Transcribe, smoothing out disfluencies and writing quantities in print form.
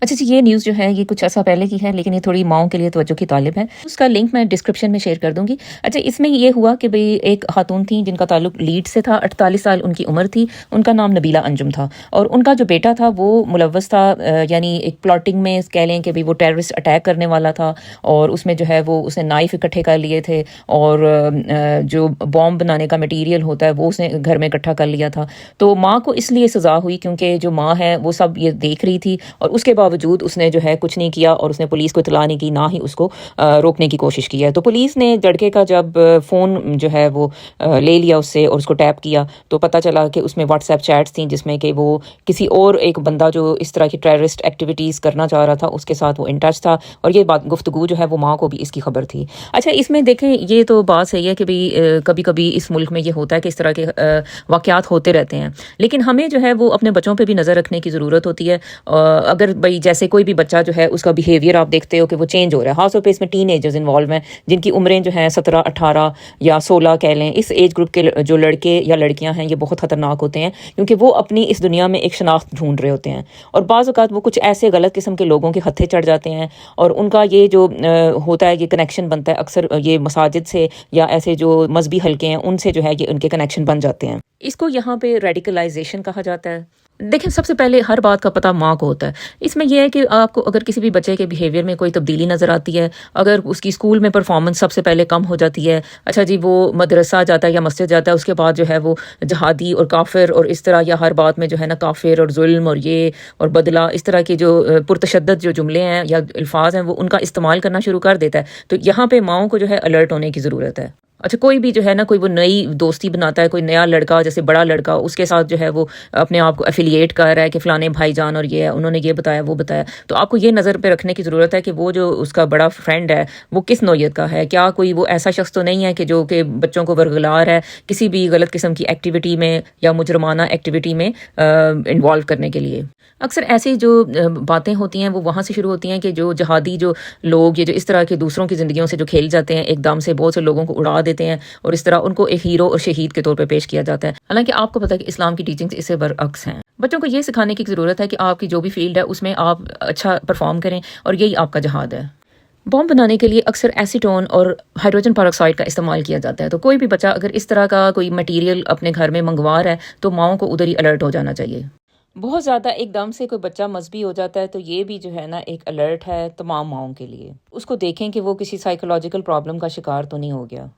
अच्छा जी, ये न्यूज़ जो है ये कुछ अर्सा पहले की है, लेकिन ये थोड़ी माँओं के लिए तवज्जो की तालिब है। उसका लिंक मैं डिस्क्रिप्शन में शेयर कर दूँगी। अच्छा, इसमें ये हुआ कि भई एक खातून थी जिनका ताल्लुक लीड्स से था, 48 साल उनकी उम्र थी, उनका नाम नबीला अंजुम था और उनका जो बेटा था वो मुलव्वस था, यानी एक प्लॉटिंग में कह लें कि भई वो टेररिस्ट अटैक करने वाला था और उसमें जो है वो उसने नाइफ़ इकट्ठे कर लिए थे और जो बॉम्ब बनाने का मटीरियल होता है वो उसने घर में इकट्ठा कर लिया था। तो माँ को इसलिए सज़ा हुई क्योंकि जो माँ है वो सब ये देख रही थी और उसके बावजूद उसने जो है कुछ नहीं किया और उसने पुलिस को इत्तला नहीं की, ना ही उसको रोकने की कोशिश की है। तो पुलिस ने लड़के का जब फ़ोन जो है वो ले लिया उससे और उसको टैप किया तो पता चला कि उसमें व्हाट्सएप चैट्स थी जिसमें कि वो किसी और एक बंदा जो इस तरह की टेररिस्ट एक्टिविटीज़ करना चाह रहा था उसके साथ वो इन टच था और ये बात गुफ्तगू जो है वो माँ को भी इसकी खबर थी। अच्छा, इसमें देखें ये तो बात सही है कि भाई कभी कभी इस मुल्क में ये होता है कि इस तरह के वाक़यात होते रहते हैं, लेकिन हमें जो है वो अपने बच्चों पे भी नज़र रखने की ज़रूरत होती है। अगर भाई जैसे कोई भी बच्चा जो है उसका बिहेवियर आप देखते हो कि वो चेंज हो रहा है, खासतौर पे इसमें टीनेजर्स इन्वॉल्व हैं जिनकी उम्रें जो हैं 17, 18 या 16 कह लें, इस एज ग्रुप के जो लड़के या लड़कियां हैं ये बहुत ख़तरनाक होते हैं क्योंकि वो अपनी इस दुनिया में एक शनाख्त ढूंढ रहे होते हैं और बाज़ औक़ात वो कुछ ऐसे गलत किस्म के लोगों के हत्थे चढ़ जाते हैं और उनका ये जो होता है ये कनेक्शन बनता है अक्सर ये मसाजिद से या ऐसे जो मजहबी हलके हैं उनसे जो है ये उनके कनेक्शन बन जाते हैं। इसको यहाँ पे रेडिकलाइजेशन कहा जाता है। देखिए, सबसे पहले हर बात का पता माँ को होता है। इसमें यह है कि आपको अगर किसी भी बच्चे के बिहेवियर में कोई तब्दीली नज़र आती है, अगर उसकी स्कूल में परफॉर्मेंस सबसे पहले कम हो जाती है, अच्छा जी वो मदरसा जाता है या मस्जिद जाता है उसके बाद जो है वो जहादी और काफिर और इस तरह या हर बात में जो है ना काफिर और जुल्म और ये और बदला इस तरह के जो पुरतशद्दद जो जुमले हैं या अल्फाज हैं वो उनका इस्तेमाल करना शुरू कर देता है, तो यहाँ पे माँओं को जो है अलर्ट होने की ज़रूरत है। अच्छा, कोई भी जो है ना कोई वो नई दोस्ती बनाता है, कोई नया लड़का जैसे बड़ा लड़का उसके साथ जो है वो अपने आप को एफिलिएट कर रहा है कि फ़लाने भाईजान और ये है उन्होंने ये बताया वो बताया, तो आपको ये नज़र पे रखने की ज़रूरत है कि वो जो उसका बड़ा फ्रेंड है वो किस नौयत का है। क्या कोई वो ऐसा शख्स तो नहीं है कि जो कि बच्चों को वरगला रहा है किसी भी गलत किस्म की एक्टिविटी में या मुजरमाना एक्टिविटी में इन्वॉल्व करने के लिए। अक्सर ऐसी जो बातें होती हैं वो वहाँ से शुरू होती हैं कि जो जहादी जो लोग ये जो इस तरह के दूसरों की ज़िंदगियों से जो खेल जाते हैं एकदम से बहुत से लोगों को उड़ा देते हैं और इस तरह उनको एक हीरो और शहीद के तौर पे पेश किया जाता है। हालांकि आपको पता है कि इस्लाम की टीचिंग्स इससे बरअक्स हैं। बच्चों को ये सिखाने की ज़रूरत है कि आपकी जो भी फील्ड है उसमें आप अच्छा परफॉर्म करें और यही आपका जहाद है। बॉम्ब बनाने के लिए अक्सर एसीटोन और हाइड्रोजन पेरोक्साइड का इस्तेमाल किया जाता है, तो कोई भी बच्चा अगर इस तरह का कोई मटीरियल अपने घर में मंगवा रहा है तो माओं को उधर ही अलर्ट हो जाना चाहिए। बहुत ज़्यादा एकदम से कोई बच्चा मजबी हो जाता है तो ये भी जो है ना एक अलर्ट है तमाम माओं के लिए। उसको देखें कि वो किसी साइकोलॉजिकल प्रॉब्लम का शिकार तो नहीं हो गया।